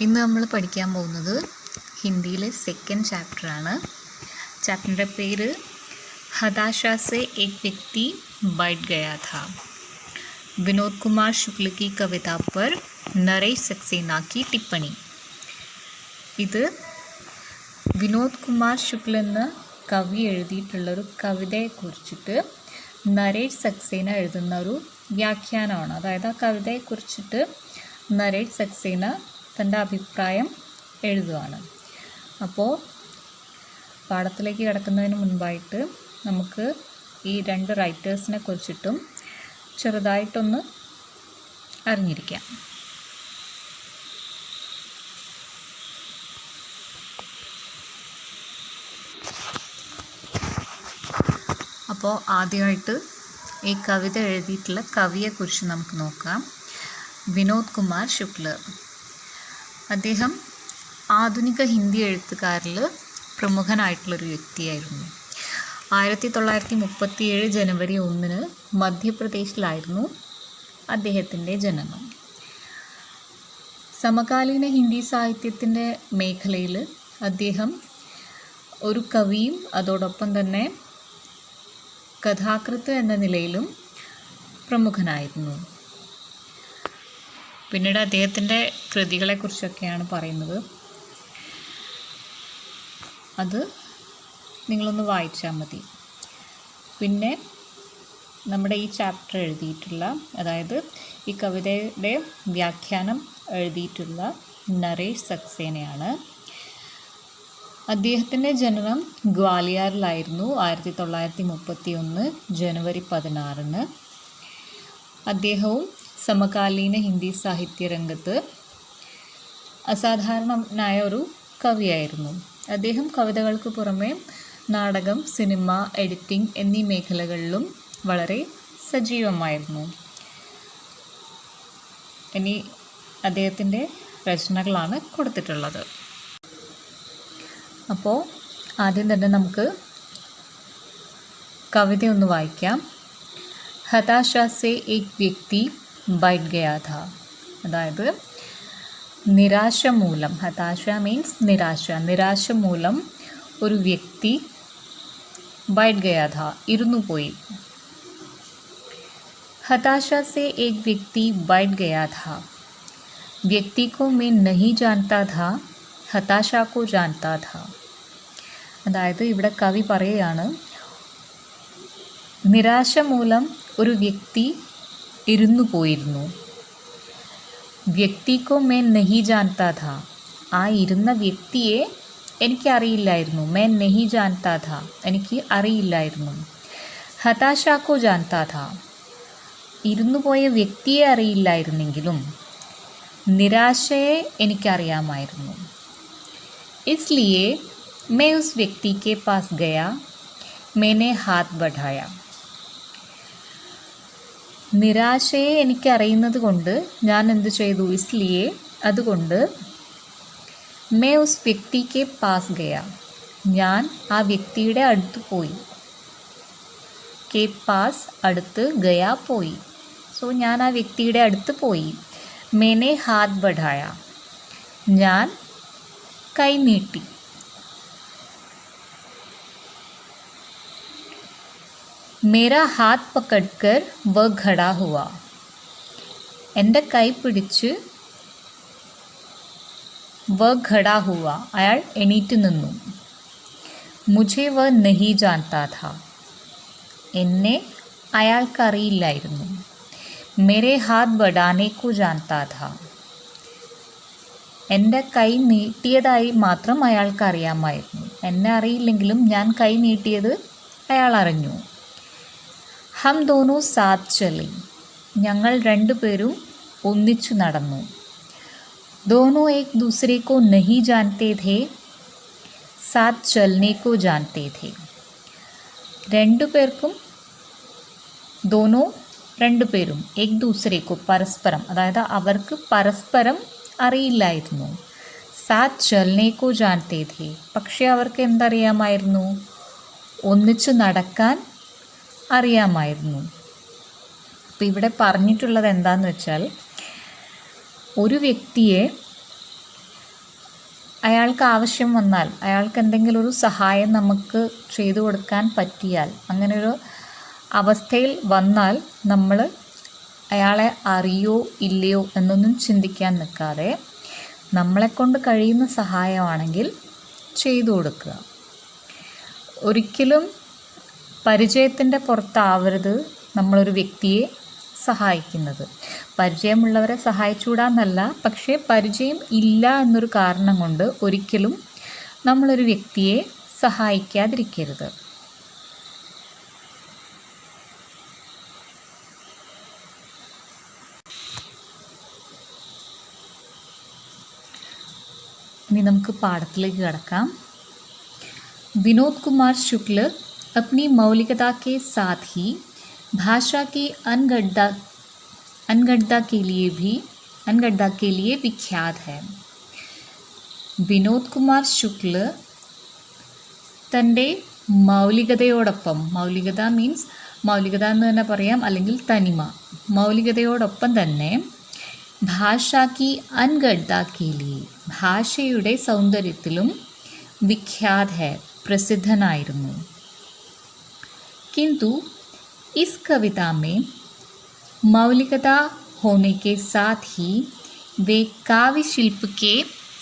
ഇന്ന് നമ്മൾ പഠിക്കാൻ പോകുന്നത് ഹിന്ദിയിലെ സെക്കൻഡ് ചാപ്റ്ററാണ്. ചാപ്റ്ററിൻ്റെ പേര് हताशा से एक व्यक्ति बैठ गया था. विनोद कुमार शुक्ल की कविता पर नरेश सक्सेना की टिप्पणी. ഇത് വിനോദ് കുമാർ ശുക്ൽ എന്ന കവി എഴുതിയിട്ടുള്ളൊരു കവിതയെക്കുറിച്ചിട്ട് നരേഷ് സക്സേന എഴുതുന്ന ഒരു വ്യാഖ്യാനമാണ്. അതായത് ആ കവിതയെക്കുറിച്ചിട്ട് നരേഷ് സക്സേന തൻ്റെ അഭിപ്രായം എഴുതുകയാണ്. അപ്പോൾ പാഠത്തിലേക്ക് കിടക്കുന്നതിന് മുൻപായിട്ട് നമുക്ക് ഈ രണ്ട് റൈറ്റേഴ്സിനെ കുറിച്ചിട്ടും ചെറുതായിട്ടൊന്ന് അറിഞ്ഞിരിക്കാം. അപ്പോൾ ആദ്യമായിട്ട് ഈ കവിത എഴുതിയിട്ടുള്ള കവിയെക്കുറിച്ച് നമുക്ക് നോക്കാം. വിനോദ് കുമാർ ശുക്ല. അദ്ദേഹം ആധുനിക ഹിന്ദി എഴുത്തുകാരിൽ പ്രമുഖനായിട്ടുള്ളൊരു വ്യക്തിയായിരുന്നു. 1937 ജനുവരി 1 മധ്യപ്രദേശിലായിരുന്നു അദ്ദേഹത്തിൻ്റെ ജനനം. സമകാലീന ഹിന്ദി സാഹിത്യത്തിൻ്റെ മേഖലയിൽ അദ്ദേഹം ഒരു കവിയും അതോടൊപ്പം തന്നെ കഥാകൃത്ത് എന്ന നിലയിലും പ്രമുഖനായിരുന്നു. പിന്നീട് അദ്ദേഹത്തിൻ്റെ കൃതികളെക്കുറിച്ചൊക്കെയാണ് പറയുന്നത്. അത് നിങ്ങളൊന്ന് വായിച്ചാൽ മതി. പിന്നെ നമ്മുടെ ഈ ചാപ്റ്റർ എഴുതിയിട്ടുള്ള, അതായത് ഈ കവിതയുടെ വ്യാഖ്യാനം എഴുതിയിട്ടുള്ള നരേഷ് സക്സേനയാണ്. അദ്ദേഹത്തിൻ്റെ ജനനം ഗ്വാളിയാറിലായിരുന്നു 1931 ജനുവരി 16. അദ്ദേഹവും സമകാലീന ഹിന്ദി സാഹിത്യ രംഗത്ത് അസാധാരണനായ ഒരു കവിയായിരുന്നു. അദ്ദേഹം കവിതകൾക്ക് പുറമെ നാടകം, സിനിമ, എഡിറ്റിംഗ് എന്നീ മേഖലകളിലും വളരെ സജീവമായിരുന്നു. ഇനി അദ്ദേഹത്തിൻ്റെ രചനകളാണ് കൊടുത്തിട്ടുള്ളത്. അപ്പോൾ ആദ്യം തന്നെ നമുക്ക് കവിത ഒന്ന് വായിക്കാം. ഹതാശ സേ ഏക് വ്യക്തി ബൈഠ് ഗയാ ഥാ. അതായത് നിരാശ മൂലം, ഹതാശ മീൻസ് നിരാശ, നിരാശ മൂലം ഒരു വ്യക്തി बैठ गया था, ഇരുന്നു പോയി. हताशा से एक व्यक्ति बैठ गया था. व्यक्ति को मैं नहीं जानता था, हताशा को जानता था. അതായത് ഇവിടെ കവി പറയുകയാണ്, നിരാശ മൂലം ഒരു വ്യക്തി ഇരുന്നു പോയിരുന്നു. വ്യക്തിക്കോ मैं नहीं जानता था. ആ ഇരുന്ന വ്യക്തിയെ എനിക്കറിയില്ലായിരുന്നു. मैं नहीं जानता था, എനിക്ക് അറിയില്ലായിരുന്നു. ഹതാശാക്കോ ജാൻതാ ഥാ. ഇരുന്നു പോയ വ്യക്തിയെ അറിയില്ലായിരുന്നെങ്കിലും നിരാശയെ എനിക്കറിയാമായിരുന്നു. इसलिए मैं उस व्यक्ति के पास गया, मैंने हाथ बढ़ाया. നിരാശയെ എനിക്കറിയുന്നത് കൊണ്ട് ഞാൻ എന്ത് ചെയ്തു? इसलिए അതുകൊണ്ട് मैं उस व्यक्ति के पास गया, ഞാൻ ആ വ്യക്തിയുടെ അടുത്ത് പോയി. के पास അടുത്ത്, गया പോയി. സോ ഞാൻ ആ വ്യക്തിയുടെ അടുത്ത് പോയി. मैंने हाथ बढ़ाया, ഞാൻ കൈ നീട്ടി. मेरा हाथ पकड़कर वह खड़ा हुआ. എൻ്റെ കൈ പിടിച്ച് വ ഖടാ ഹുവ, അയാൾ എണീറ്റ് നിന്നു. മുझे വ നഹി ജാൻതാ ഥാ. എന്നെ അയാൾക്കറിയില്ലായിരുന്നു. മേരെ ഹാത്ത് ബഡാനെ കോ ജാൻതാ ഥാ. എൻ്റെ കൈ നീട്ടിയതായി മാത്രം അയാൾക്കറിയാമായിരുന്നു. എന്നെ അറിയില്ലെങ്കിലും ഞാൻ കൈ നീട്ടിയത് അയാൾ അറിഞ്ഞു. ഹം ദോനോ സാത്ത് ചലി. ഞങ്ങൾ രണ്ടുപേരും ഒന്നിച്ചു നടന്നു. दोनों एक दूसरे को नहीं जानते थे, साथ चलने को जानते थे. രണ്ടുപേർക്കും, दोनों രണ്ടുപേരും, एक दूसरे को പരസ്പരം, അതായത് അവർക്ക് പരസ്പരം അറിയില്ലായിരുന്നു. साथ चलने को जानते थे, പക്ഷേ അവർക്ക് എന്തറിയാമായിരുന്നു? ഒന്നിച്ചു നടക്കാൻ അറിയാമായിരുന്നു. അപ്പോൾ ഇവിടെ പറഞ്ഞിട്ടുള്ളത് എന്താണെന്ന് വെച്ചാൽ, ഒരു വ്യക്തിയെ അയാൾക്ക് ആവശ്യം വന്നാൽ, അയാൾക്ക് എന്തെങ്കിലും ഒരു സഹായം നമുക്ക് ചെയ്തു കൊടുക്കാൻ പറ്റിയാൽ, അങ്ങനെയൊരു അവസ്ഥയിൽ വന്നാൽ നമ്മൾ അയാളെ അറിയോ ഇല്ലയോ എന്നൊന്നും ചിന്തിക്കാൻ നിൽക്കാതെ നമ്മളെക്കൊണ്ട് കഴിയുന്ന സഹായമാണെങ്കിൽ ചെയ്തു കൊടുക്കുക. ഒരിക്കലും പരിചയത്തിൻ്റെ പുറത്താവരുത് നമ്മളൊരു വ്യക്തിയെ സഹായിക്കുന്നത്. പരിചയമുള്ളവരെ സഹായിച്ചുകൂടാന്നല്ല, പക്ഷേ പരിചയം ഇല്ല എന്നൊരു കാരണം കൊണ്ട് ഒരിക്കലും നമ്മളൊരു വ്യക്തിയെ സഹായിക്കാതിരിക്കരുത്. ഇനി നമുക്ക് പാഠത്തിലേക്ക് കടക്കാം. विनोद कुमार शुक्ल अपनी मौलिकता के साथ ही भाषा की अनगढ़ता के लिए विख्यात है. വിനോദ് കുമാർ ശുക്ല തൻ്റെ മൗലികതയോടൊപ്പം, മൗലികത മീൻസ് മൗലികത എന്ന് തന്നെ പറയാം, അല്ലെങ്കിൽ തനിമ, മൗലികതയോടൊപ്പം തന്നെ ഭാഷാ കി അൻഗഡ്ത കെ ലിയെ, ഭാഷയുടെ സൗന്ദര്യത്തിലും വിഖ്യാത് ഹെ, പ്രസിദ്ധനായിരുന്നു. किंतु इस कविता में मौलिकता होने के साथ ही वे काव्य शिल्प के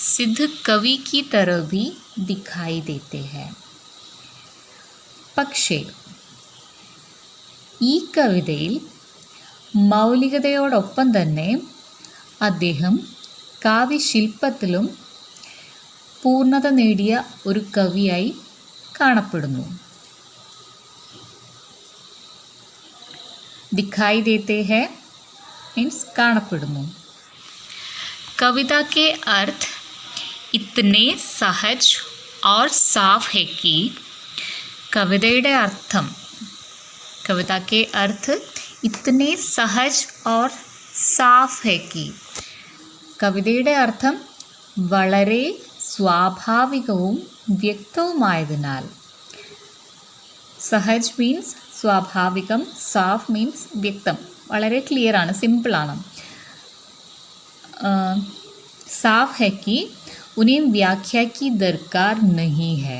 सिद्ध कवि की तरह भी दिखाई देते हैं. പക്ഷേ ഈ കവിതയിൽ മൗലികതയോടൊപ്പം തന്നെ അദ്ദേഹം കാവ്യശില്പത്തിലും പൂർണ്ണത നേടിയ ഒരു കവിയായി കാണപ്പെടുന്നു. दिखाई देते हैं मीन्स കാണപ്പെടുന്നു. कविता के अर्थ इतने सहज और साफ है कि കവിതയുടെ അർത്ഥം, कविता के अर्थ इतने सहज और साफ है कि, കവിതയുടെ അർത്ഥം വളരെ സ്വാഭാവികവും വ്യക്തവുമായതിനാൽ. സഹജ് മീൻസ് സ്വാഭാവികം, സാഫ് മീൻസ് വ്യക്തം, വളരെ ക്ലിയറാണ്, സിമ്പിളാണ്. സാഫ് ഹെ കി ഉനേം വ്യാഖ്യ കി ദർക്കാർ നഹി ഹെ,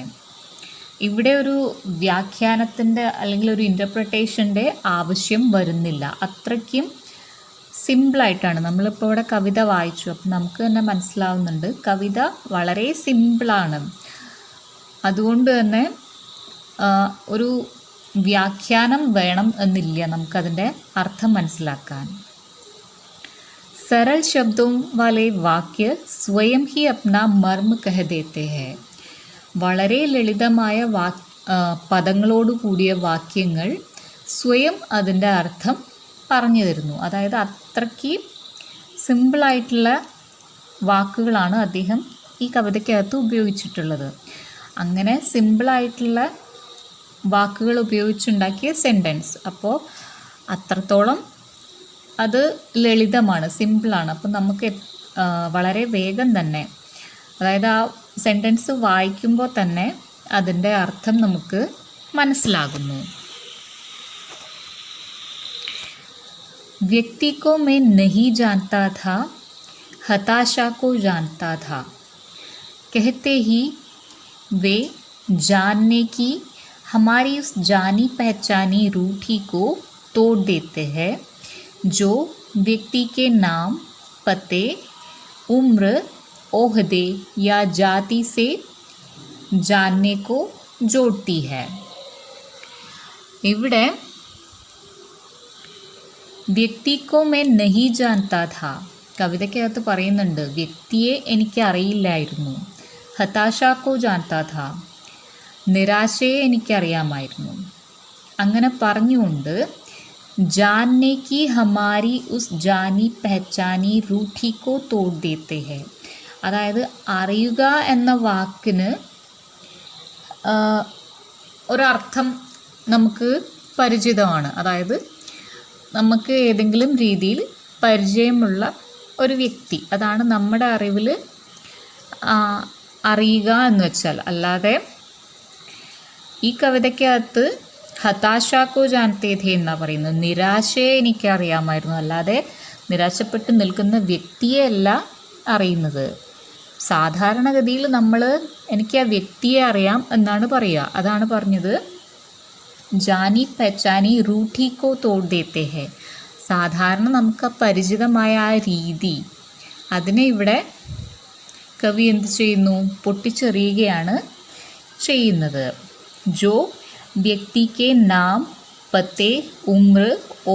ഇവിടെ ഒരു വ്യാഖ്യാനത്തിൻ്റെ അല്ലെങ്കിൽ ഒരു ഇൻ്റർപ്രിട്ടേഷൻ്റെ ആവശ്യം വരുന്നില്ല. അത്രയ്ക്കും സിമ്പിളായിട്ടാണ്. നമ്മളിപ്പോൾ ഇവിടെ കവിത വായിച്ചു, അപ്പം നമുക്ക് തന്നെ മനസ്സിലാവുന്നുണ്ട് കവിത വളരെ സിമ്പിളാണ്. അതുകൊണ്ട് തന്നെ ഒരു വ്യാഖ്യാനം വേണം എന്നില്ല നമുക്കതിൻ്റെ അർത്ഥം മനസ്സിലാക്കാൻ. सरल शब्दों वाले वाक्य स्वयं ही अपना मर्म कह देते हैं. വളരെ ലളിതമായ പദങ്ങളോട് കൂടിയ വാക്യങ്ങൾ സ്വയം അതിൻ്റെ അർത്ഥം പറഞ്ഞു തരുന്നു. അതായത് അത്രയ്ക്ക് സിമ്പിളായിട്ടുള്ള വാക്കുകളാണ് അദ്ദേഹം ഈ കവിതയ്ക്കകത്ത് ഉപയോഗിച്ചിട്ടുള്ളത്. അങ്ങനെ സിമ്പിളായിട്ടുള്ള വാക്കുകൾ ഉപയോഗിച്ചുണ്ടാക്കിയ സെൻറ്റൻസ്, അപ്പോൾ അത്രത്തോളം അത് ലളിതമാണ്, സിമ്പിളാണ്. അപ്പം നമുക്ക് വളരെ വേഗം തന്നെ, അതായത് ആ സെൻറ്റൻസ് വായിക്കുമ്പോൾ തന്നെ അതിൻ്റെ അർത്ഥം നമുക്ക് മനസ്സിലാകുന്നു. व्यक्ति को मैं नहीं जानता था, हताशा को जानता था, कहते ही वे जानने की हमारी उस जानी पहचानी रूठी को तोड़ देते हैं जो व्यक्ति के नाम, पते, उम्र, ओहदे या जाति से जानने को जोड़ती है. ഇവിടെ വ്യക്തിക്കോ മേ നഹി ജാൻതാ ഥാ, കവിതയ്ക്കകത്ത് പറയുന്നുണ്ട് വ്യക്തിയെ എനിക്ക് അറിയില്ലായിരുന്നു. ഹതാശാക്കോ ജാൻതാ ഥാ, നിരാശയെ എനിക്കറിയാമായിരുന്നു. അങ്ങനെ പറഞ്ഞുകൊണ്ട് जानने की हमारी उस जानी पहचानी रूठी को तोड़ देते हैं, അതായത് അറിയുക എന്ന വാക്കിന് ഒരർത്ഥം നമുക്ക് പരിചിതമാണ്. അതായത് നമുക്ക് ഏതെങ്കിലും രീതിയിൽ പരിചയമുള്ള ഒരു വ്യക്തി, അതാണ് നമ്മുടെ അറിവിൽ അറിയുക എന്ന് വെച്ചാൽ. അല്ലാതെ ഈ കവിതയ്ക്കകത്ത് ഹതാശാക്കോ ജാനത്തെ ഥേ എന്നാണ് പറയുന്നത്, നിരാശയെ എനിക്കറിയാമായിരുന്നു, അല്ലാതെ നിരാശപ്പെട്ട് നിൽക്കുന്ന വ്യക്തിയെയല്ല അറിയുന്നത്. സാധാരണഗതിയിൽ നമ്മൾ എനിക്ക് ആ വ്യക്തിയെ അറിയാം എന്നാണ് പറയുക. അതാണ് പറഞ്ഞത് ജാനി പഹചാനി റൂഠി കോ തോട് ദേത്തെ ഹെ. സാധാരണ നമുക്ക് പരിചിതമായ ആ രീതി അതിനെ ഇവിടെ കവി എന്ത് ചെയ്യുന്നു? പൊട്ടിച്ചെറിയുകയാണ് ചെയ്യുന്നത്. ജോ വ്യക്തി കെ നാം പത്തെ ഉമ്ര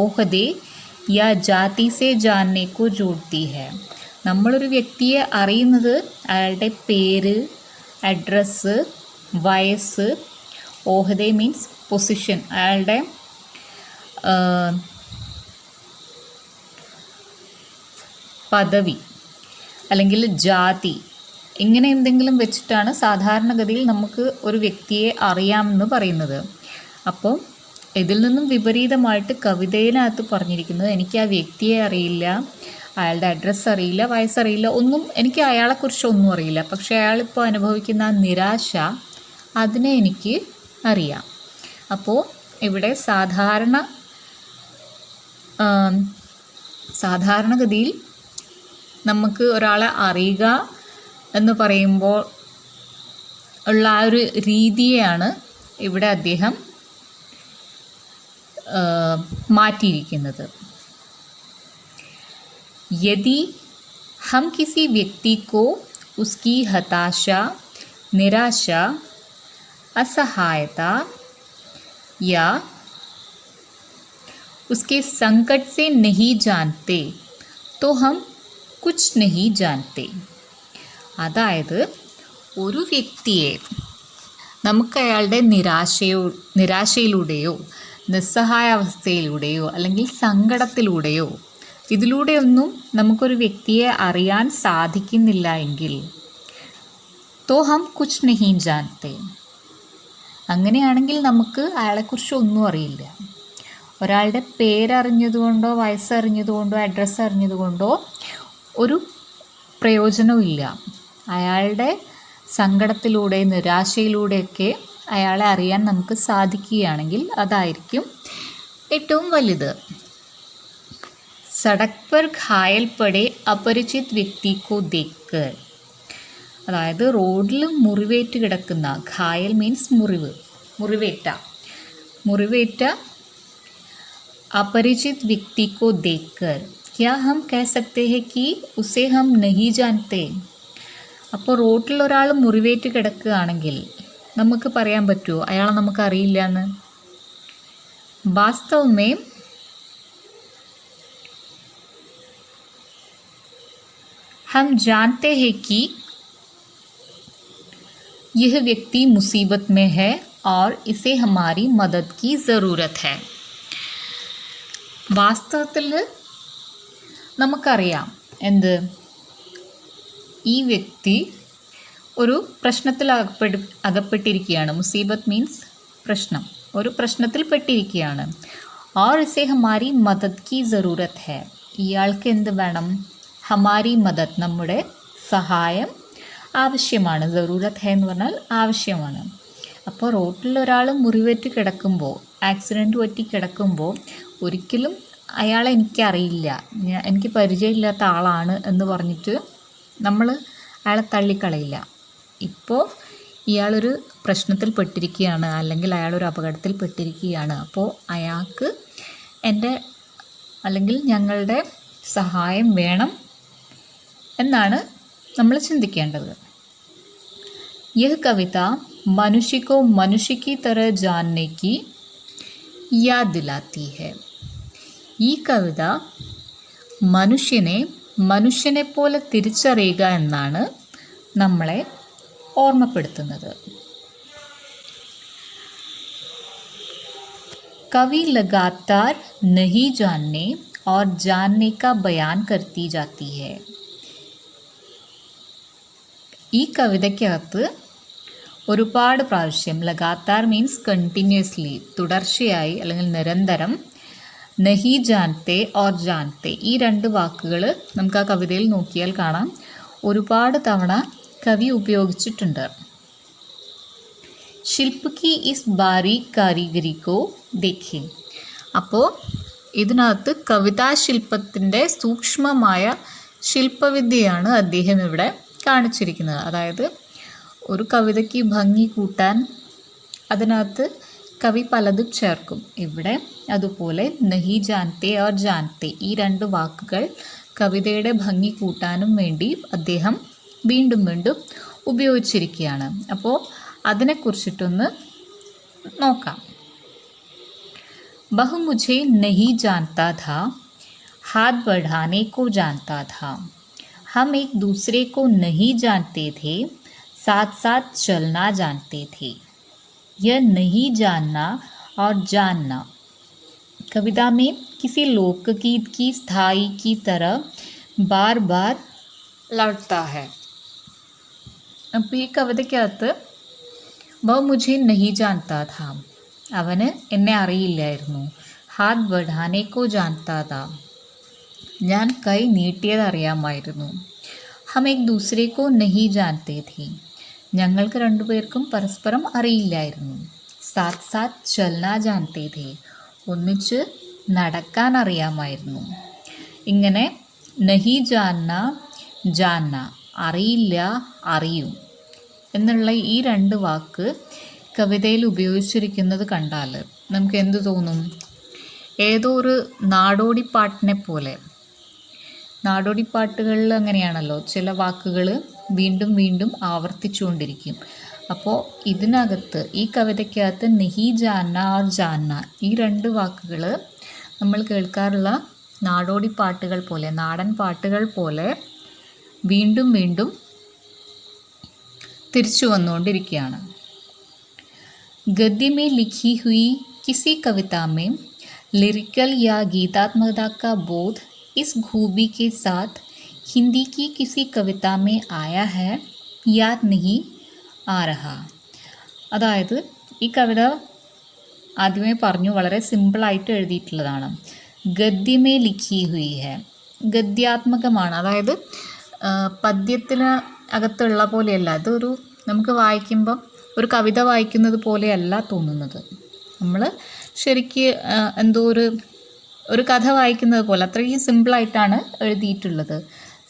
ഓഹദെ യാ ജാതി സെ ജാനനെ കോ ജോഡ്തി ഹെ. നമ്മളൊരു വ്യക്തിയെ അറിയുന്നത് അയാളുടെ പേര്, അഡ്രസ്സ്, വയസ്സ്, ഓഹദെ മീൻസ് പൊസിഷൻ, അയാളുടെ പദവി അല്ലെങ്കിൽ ജാതി, ഇങ്ങനെ എന്തെങ്കിലും വെച്ചിട്ടാണ് സാധാരണഗതിയിൽ നമുക്ക് ഒരു വ്യക്തിയെ അറിയാമെന്ന് പറയുന്നത്. അപ്പോൾ ഇതിൽ നിന്നും വിപരീതമായിട്ട് കവിതയിനകത്ത് പറഞ്ഞിരിക്കുന്നത് എനിക്ക് ആ വ്യക്തിയെ അറിയില്ല, അയാളുടെ അഡ്രസ്സ് അറിയില്ല, വയസ്സറിയില്ല, ഒന്നും എനിക്ക് അയാളെക്കുറിച്ച് ഒന്നും അറിയില്ല. പക്ഷേ അയാളിപ്പോൾ അനുഭവിക്കുന്ന ആ നിരാശ അതിനെ എനിക്ക് അറിയാം. അപ്പോൾ ഇവിടെ സാധാരണഗതിയിൽ നമുക്ക് ഒരാളെ അറിയുക എന്ന് പറയുമ്പോൾ ഉള്ള ആ ഒരു രീതിയെയാണ് ഇവിടെ അദ്ദേഹം മാറ്റിയിരിക്കുന്നത്. यदि हम किसी व्यक्ति को उसकी हताशा, निराशा, असहायता या उसके संकट से नहीं जानते तो हम कुछ नहीं जानते. അതായത് ഒരു വ്യക്തിയെ നമുക്ക് അയാളുടെ നിരാശയിലൂടെയോ നിസ്സഹായാവസ്ഥയിലൂടെയോ അല്ലെങ്കിൽ സങ്കടത്തിലൂടെയോ ഇതിലൂടെയൊന്നും നമുക്കൊരു വ്യക്തിയെ അറിയാൻ സാധിക്കുന്നില്ല എങ്കിൽ തോ ഹം കുച്ച് നഹീ ജാൻതേ, അങ്ങനെയാണെങ്കിൽ നമുക്ക് അയാളെക്കുറിച്ച് ഒന്നും അറിയില്ല. ഒരാളുടെ പേരറിഞ്ഞതുകൊണ്ടോ വയസ്സറിഞ്ഞതുകൊണ്ടോ അഡ്രസ്സ് അറിഞ്ഞതുകൊണ്ടോ ഒരു പ്രയോജനവുമില്ല. അയാളുടെ സങ്കടത്തിലൂടെ നിരാശയിലൂടെയൊക്കെ അയാളെ അറിയാൻ നമുക്ക് സാധിക്കുകയാണെങ്കിൽ അതായിരിക്കും ഏറ്റവും വലുത്. സടക് പർ ഘായൽ പടെ അപരിചിത് വ്യക്തി കോ ദേഖ്കർ. അതായത് റോഡിൽ മുറിവേറ്റ് കിടക്കുന്ന, ഘായൽ മീൻസ് മുറിവേറ്റ अपरिचित व्यक्ति को देखकर क्या हम कह सकते हैं कि उसे हम नहीं जानते. അപ്പോൾ റോട്ടിൽ ഒരാൾ മുറിവേറ്റ് കിടക്കുകയാണെങ്കിൽ നമുക്ക് പറയാൻ പറ്റുമോ അയാളെ നമുക്ക് അറിയില്ല എന്ന്? വാസ്തവ് में हम जानते हैं कि यह व्यक्ति मुसीबत में है और इसे हमारी मदद की ज़रूरत है. വാസ്തവത്തിൽ നമുക്കറിയാം എന്ത്, ഈ വ്യക്തി ഒരു പ്രശ്നത്തിൽ അകപ്പെട്ടിരിക്കുകയാണ്. മുസീബത്ത് മീൻസ് പ്രശ്നം, ഒരു പ്രശ്നത്തിൽ പെട്ടിരിക്കുകയാണ്. और इसे हमारी मदद की ज़रूरत है. ഇയാൾക്ക് എന്ത് വേണം? ഹമാരി മദത്, നമ്മുടെ സഹായം ആവശ്യമാണ്. ज़रूरत है എന്ന് പറഞ്ഞാൽ ആവശ്യമാണ്. അപ്പോൾ റോട്ടിൽ ഒരാൾ മുറിവേറ്റ് കിടക്കുമ്പോൾ, ആക്സിഡൻറ്റ് പറ്റി കിടക്കുമ്പോൾ ഒരിക്കലും അയാളെ എനിക്കറിയില്ല, എനിക്ക് പരിചയമില്ലാത്ത ആളാണ് എന്ന് പറഞ്ഞിട്ട് നമ്മൾ അയാളെ തള്ളിക്കളയില്ല. ഇപ്പോൾ ഇയാളൊരു പ്രശ്നത്തിൽ പെട്ടിരിക്കുകയാണ്, അല്ലെങ്കിൽ അയാളൊരു അപകടത്തിൽ പെട്ടിരിക്കുകയാണ്. അപ്പോൾ അയാൾക്ക് എൻ്റെ അല്ലെങ്കിൽ ഞങ്ങളുടെ സഹായം വേണം എന്നാണ് നമ്മൾ ചിന്തിക്കേണ്ടത്. यह कविता मनुष्य को मनुष्य की तरह जानने की याद दिलाती है. ഈ കവിത മനുഷ്യനെ പോലെ തിരിച്ചറിയുക എന്നാണ് നമ്മളെ ഓർമ്മപ്പെടുത്തുന്നത്. कवि लगातार नहीं जानने और जानने का बयान करती जाती है. ഈ കവിതയ്ക്കകത്ത് ഒരുപാട് പ്രാവശ്യം ലഗാത്താർ മീൻസ് കണ്ടിന്യൂസ്ലി, തുടർച്ചയായി അല്ലെങ്കിൽ നിരന്തരം, നഹി ജാൻത്തെ ഓർ ജാൻത്തെ ഈ രണ്ട് വാക്കുകൾ നമുക്ക് ആ കവിതയിൽ നോക്കിയാൽ കാണാം ഒരുപാട് തവണ കവി ഉപയോഗിച്ചിട്ടുണ്ട്. ശില്പ കി ഇസ് ബാരീക് കാരിഗരി കോ ദേഖേ. അപ്പോൾ ഇതിനകത്ത് കവിതാശില്പത്തിൻ്റെ സൂക്ഷ്മമായ ശില്പവിദ്യയാണ് അദ്ദേഹം ഇവിടെ കാണിച്ചിരിക്കുന്നത്. അതായത് ഒരു കവിതയ്ക്ക് ഭംഗി കൂട്ടാൻ അതിനകത്ത് കവി പലതും ചേർക്കും. ഇവിടെ അതുപോലെ നഹി ജാൻത്തെ ഓർ ജാൻത്തെ ഈ രണ്ട് വാക്കുകൾ കവിതയുടെ ഭംഗി കൂട്ടാനും വേണ്ടി അദ്ദേഹം വീണ്ടും വീണ്ടും ഉപയോഗിച്ചിരിക്കുകയാണ്. അപ്പോൾ അതിനെക്കുറിച്ചിട്ടൊന്ന് നോക്കാം. वह मुझे नहीं जानता था, हाथ बढ़ाने को जानता था. हम एक दूसरे को नहीं जानते थे, साथ साथ चलना जानते थे. यह नहीं जानना और जानना कविता में किसी लोकगीत की स्थाई की तरह बार बार लौटता है. അപ്പോൾ ഈ കവിതയ്ക്കകത്ത് വ മുझे नहीं जानता था, അവന് എന്നെ അറിയില്ലായിരുന്നു. ഹാത്ത് ബഡാനേക്കോ ജാൻതാ, ഞാൻ കൈ നീട്ടിയത് അറിയാമായിരുന്നു. ഹം ഏക് ദൂസരേക്കോ നഹി ജാൻതേ ഥേ, ഞങ്ങൾക്ക് രണ്ടുപേർക്കും പരസ്പരം അറിയില്ലായിരുന്നു. സാത്ത് സാത്ത് ചൽനാ ജാൻതേ ഥേ, ഒന്നിച്ച് നടക്കാൻ അറിയാമായിരുന്നു. ഇങ്ങനെ നഹി ജാന്ന ജാന്ന, അറിയില്ല അറിയും എന്നുള്ള ഈ രണ്ട് വാക്ക് കവിതയിൽ ഉപയോഗിച്ചിരിക്കുന്നത് കണ്ടാൽ നമുക്ക് എന്തു തോന്നും? ഏതോ ഒരു നാടോടിപ്പാട്ടിനെ പോലെ. നാടോടിപ്പാട്ടുകളിൽ അങ്ങനെയാണല്ലോ, ചില വാക്കുകൾ വീണ്ടും വീണ്ടും ആവർത്തിച്ചുകൊണ്ടിരിക്കും. അപ്പോൾ ഇതിനകത്ത് ഈ കവിതയ്ക്കകത്ത് നഹി ജാന്ന ഓർ ജാന്ന ഈ രണ്ട് വാക്കുകൾ നമ്മൾ കേൾക്കാറുള്ള നാടോടിപ്പാട്ടുകൾ പോലെ, നാടൻ പാട്ടുകൾ പോലെ വീണ്ടും വീണ്ടും തിരിച്ചു വന്നുകൊണ്ടിരിക്കുകയാണ്. गद्य में लिखी हुई किसी कविता में लिरिकल या गीतात्मकता का बोध इस खूबी के साथ हिंदी की किसी कविता में आया है, याद नहीं आ रहा. അതായത് ഈ കവിത ആദ്യമേ പറഞ്ഞു വളരെ സിമ്പിളായിട്ട് എഴുതിയിട്ടുള്ളതാണ്. ഗദ്യമേ ലിഖി ഹുയി ഹെ, ഗദ്യാത്മകമാണ്. അതായത് പദ്യത്തിന് അകത്തുള്ള പോലെയല്ല, അതൊരു നമുക്ക് വായിക്കുമ്പം ഒരു കവിത വായിക്കുന്നത് പോലെയല്ല തോന്നുന്നത്. നമ്മൾ ശരിക്ക് എന്തോ ഒരു കഥ വായിക്കുന്നത് പോലെ അത്രയും സിമ്പിളായിട്ടാണ് എഴുതിയിട്ടുള്ളത്.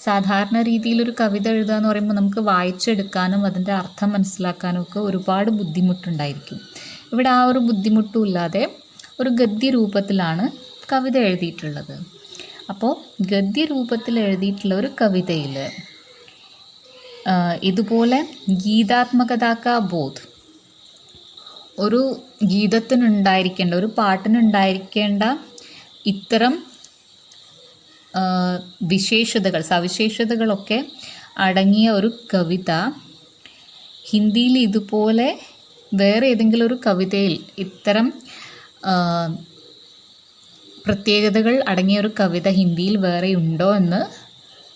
സാധാരണ രീതിയിലൊരു കവിത എഴുതുക എന്ന് പറയുമ്പോൾ നമുക്ക് വായിച്ചെടുക്കാനും അതിൻ്റെ അർത്ഥം മനസ്സിലാക്കാനും ഒക്കെ ഒരുപാട് ബുദ്ധിമുട്ടുണ്ടായിരിക്കും. ഇവിടെ ആ ഒരു ബുദ്ധിമുട്ടും ഇല്ലാതെ ഒരു ഗദ്യരൂപത്തിലാണ് കവിത എഴുതിയിട്ടുള്ളത്. അപ്പോൾ ഗദ്യരൂപത്തിൽ എഴുതിയിട്ടുള്ള ഒരു കവിതയിൽ ഇതുപോലെ ഗീതാത്മകതാക്ക ബോധ്, ഒരു ഗീതത്തിനുണ്ടായിരിക്കേണ്ട, ഒരു പാട്ടിനുണ്ടായിരിക്കേണ്ട ഇത്തരം സവിശേഷതകളൊക്കെ അടങ്ങിയ ഒരു കവിത ഹിന്ദിയിൽ ഇതുപോലെ വേറെ ഏതെങ്കിലും ഒരു കവിതയിൽ ഇത്തരം പ്രത്യേകതകൾ അടങ്ങിയ ഒരു കവിത ഹിന്ദിയിൽ വേറെ ഉണ്ടോ എന്ന്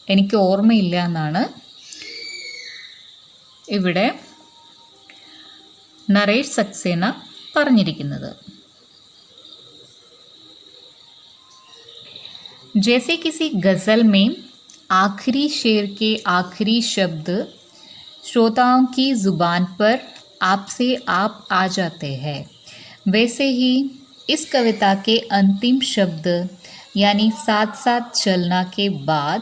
എനിക്ക് ഓർമ്മയില്ല എന്നാണ് ഇവിടെ നരേഷ് സക്സേന പറഞ്ഞിരിക്കുന്നത്. जैसे किसी गज़ल में आखिरी शेर के आखिरी शब्द श्रोताओं की ज़ुबान पर आपसे आप आ जाते हैं, वैसे ही इस कविता के अंतिम शब्द यानी साथ साथ चलना के बाद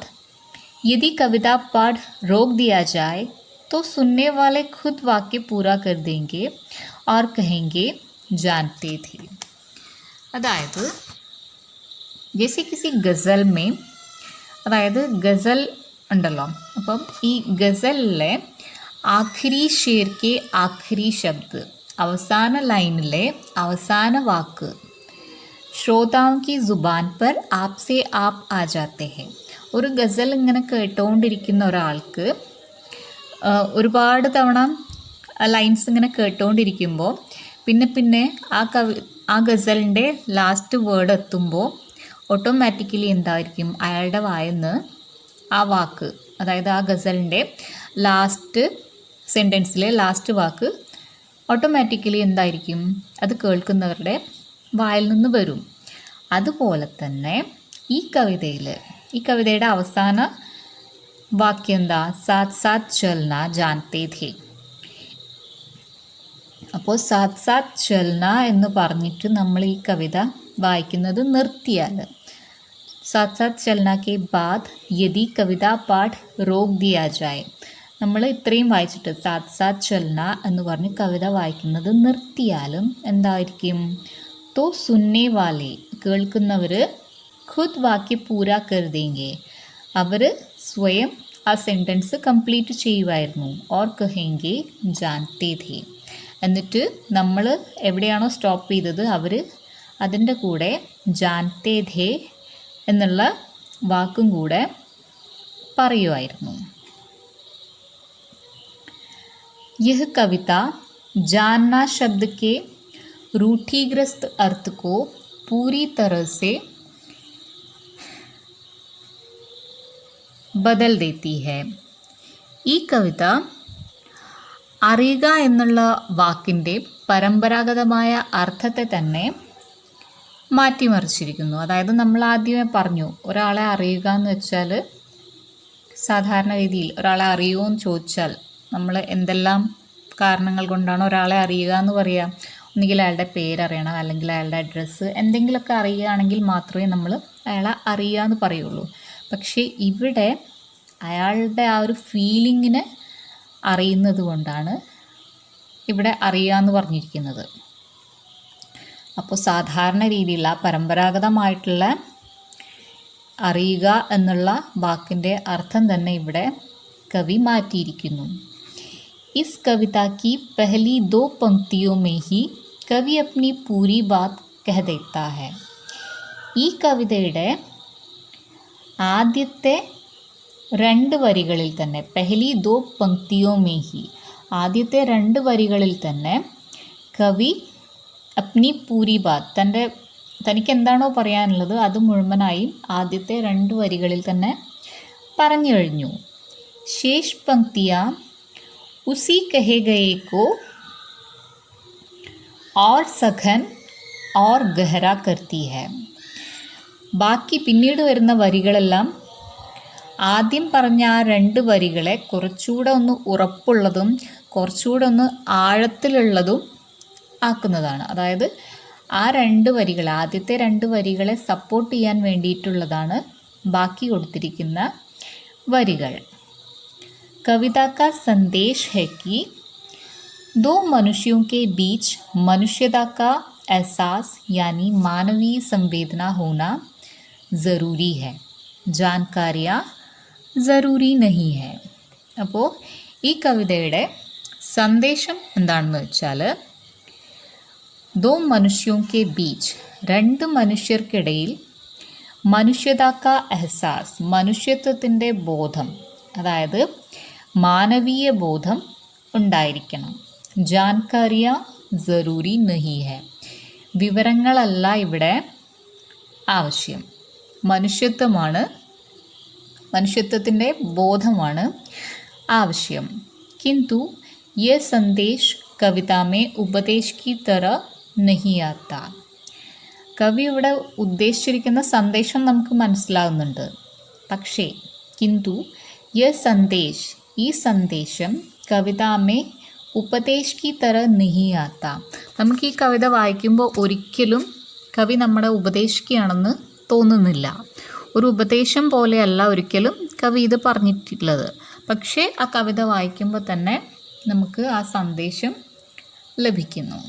यदि कविता पाठ रोक दिया जाए तो सुनने वाले खुद वाक्य पूरा कर देंगे और कहेंगे जानते थे. അതായത് ജैसे किसी ഗസൽ में, അതായത് ഗസൽ ഉണ്ടല്ലോ, അപ്പം ഈ ഗസലിലെ ആഖിരി ഷേർ കെ ആഖിരി ശബ്ദ്, അവസാന ലൈനിലെ അവസാന വാക്ക് ശ്രോതാओं की जुबान पर आपसे आप आ जाते हैं. ഒരു ഗസൽ ഇങ്ങനെ കേട്ടുകൊണ്ടിരിക്കുന്ന ഒരാൾക്ക് ഒരുപാട് തവണ ലൈൻസ് ഇങ്ങനെ കേട്ടുകൊണ്ടിരിക്കുമ്പോൾ പിന്നെ ആ ഗസലിൻ്റെ ലാസ്റ്റ് വേർഡ് എത്തുമ്പോൾ ഓട്ടോമാറ്റിക്കലി എന്തായിരിക്കും, അയാളുടെ വായിന്ന് ആ വാക്ക്, അതായത് ആ ഗസലിൻ്റെ ലാസ്റ്റ് സെൻറ്റൻസിലെ ലാസ്റ്റ് വാക്ക് ഓട്ടോമാറ്റിക്കലി എന്തായിരിക്കും, അത് കേൾക്കുന്നവരുടെ വായിൽ നിന്ന് വരും. അതുപോലെ തന്നെ ഈ കവിതയുടെ അവസാന വാക്യം എന്താ, സാത്ത് സാത്ത് ചൽന ജാൻതേ ഥേ. അപ്പോൾ സാത്ത് സാത്ത് ചൽന എന്ന് പറഞ്ഞിട്ട് നമ്മൾ ഈ കവിത വായിക്കുന്നത് നിർത്തിയാൽ, साथ साथ चलना के बाद यदि कविता पाठ रोक दिया जाए, നമ്മൾ ഇത്രയും വായിച്ചിട്ട് സാത്ത് സാത്ത് ചലന എന്ന് പറഞ്ഞ് കവിത വായിക്കുന്നത് നിർത്തിയാലും എന്തായിരിക്കും? തോ സുന്നെ വാലെ കേൾക്കുന്നവർ ഖുദ് വാക്യ പൂരാ കർ ദേംഗെ, അവർ സ്വയം ആ സെൻറ്റൻസ് കംപ്ലീറ്റ് ചെയ്യുമായിരുന്നു. ഓർ കഹേങ്കെ ജാൻതേ ഥേ, എന്നിട്ട് നമ്മൾ എവിടെയാണോ സ്റ്റോപ്പ് ചെയ്തത് അവർ അതിൻ്റെ കൂടെ ജാൻതേ ഥേ എന്നുള്ള വാക്കും കൂടെ പറയുമായിരുന്നു. यह कविता जानना शब्द के रूढ़िग्रस्त अर्थ को पूरी तरह से ബദൽ ദേത്തി ഹെ. ഈ കവിത അറിയുക എന്നുള്ള വാക്കിൻ്റെ പരമ്പരാഗതമായ അർത്ഥത്തെ തന്നെ മാറ്റിമറിച്ചിരിക്കുന്നു. അതായത് നമ്മൾ ആദ്യമേ പറഞ്ഞു, ഒരാളെ അറിയുക എന്ന് വെച്ചാൽ സാധാരണ രീതിയിൽ ഒരാളെ അറിയുമോ എന്ന് ചോദിച്ചാൽ നമ്മൾ എന്തെല്ലാം കാരണങ്ങൾ കൊണ്ടാണ് ഒരാളെ അറിയുക എന്ന് പറയുക? ഒന്നുകിൽ അയാളുടെ പേരറിയണം, അല്ലെങ്കിൽ അയാളുടെ അഡ്രസ്സ്, എന്തെങ്കിലുമൊക്കെ അറിയുകയാണെങ്കിൽ മാത്രമേ നമ്മൾ അയാളെ അറിയുക എന്ന് പറയുള്ളൂ. പക്ഷേ ഇവിടെ അയാളുടെ ആ ഒരു ഫീലിങ്ങിനെ അറിയുന്നത് കൊണ്ടാണ് ഇവിടെ അറിയുക എന്ന് പറഞ്ഞിരിക്കുന്നത്. അപ്പോൾ സാധാരണ രീതിയിലുള്ള പരമ്പരാഗതമായിട്ടുള്ള അറിയുക എന്നുള്ള വാക്കിൻ്റെ അർത്ഥം തന്നെ ഇവിടെ കവി മാറ്റിയിരിക്കുന്നു. ഇസ് കവിത की पहली 2 पंक्तियों में ही कवि अपनी पूरी बात कह देता है. ഈ കവിതയുടെ ആദ്യത്തെ 2 വരികളിൽ തന്നെ, പെഹലി 2 पंक्तियों में ही, ആദ്യത്തെ 2 വരികളിൽ തന്നെ കവി അപ്നി പൂരി ബാത്ത്, തനിക്ക് എന്താണോ പറയാനുള്ളത് അത് മുഴുവനായും ആദ്യത്തെ 2 വരികളിൽ തന്നെ പറഞ്ഞു കഴിഞ്ഞു. शेष पंक्तियाँ उसी कहे गए को और सघन और गहरा करती है. ബാക്കി പിന്നീട് വരുന്ന വരികളെല്ലാം ആദ്യം പറഞ്ഞ ആ 2 വരികളെ കുറച്ചുകൂടെ ഒന്ന് ഉറപ്പുള്ളതും കുറച്ചുകൂടെ ഒന്ന് ആഴത്തിലുള്ളതും ആക്കുന്നതാണ്. അതായത് ആ 2 വരികൾ, ആദ്യത്തെ 2 വരികളെ സപ്പോർട്ട് ചെയ്യാൻ വേണ്ടിയിട്ടുള്ളതാണ് ബാക്കി കൊടുത്തിരിക്കുന്ന വരികൾ. कविता का संदेश है कि 2 मनुष्यों के बीच मनुष्यता का एहसास यानी मानवीय संवेदना होना ज़रूरी है, जानकारियाँ ज़रूरी नहीं है. അപ്പോൾ ഈ കവിതയുടെ സന്ദേശം എന്താണെന്ന് വെച്ചാൽ, 2 മനുഷ്യോं के बीच, 2 മനുഷ്യർക്കിടയിൽ, മനുഷ്യതാ കാ എഹ്സാസ്, മനുഷ്യത്വത്തിൻ്റെ ബോധം, അതായത് മാനവീയ ബോധം ഉണ്ടായിരിക്കണം. ജാൻകാരിയ ജറൂരി നഹി ഹെ, വിവരങ്ങളല്ല ഇവിടെ ആവശ്യം, മനുഷ്യത്വത്തിൻ്റെ ബോധമാണ് ആവശ്യം. കിന്തു യേ സന്ദേശ് കവിത മേ ഉപദേശ് കി തരഹ നഹി ആത്താ. കവി ഇവിടെ ഉദ്ദേശിച്ചിരിക്കുന്ന സന്ദേശം നമുക്ക് മനസ്സിലാകുന്നുണ്ട്. പക്ഷേ കിന്തു യേ സന്ദേശ്, ഈ സന്ദേശം കവിതാമേ ഉപദേശ് കി തരഹ നഹി ആത്താ. നമുക്ക് ഈ കവിത വായിക്കുമ്പോൾ ഒരിക്കലും കവി നമ്മളെ ഉപദേശിക്കുകയാണെന്ന് തോന്നുന്നില്ല. ഒരു ഉപദേശം പോലെയല്ല ഒരിക്കലും കവി ഇത് പറഞ്ഞിട്ടുള്ളത്. പക്ഷേ ആ കവിത വായിക്കുമ്പോൾ തന്നെ നമുക്ക് ആ സന്ദേശം ലഭിക്കുന്നു.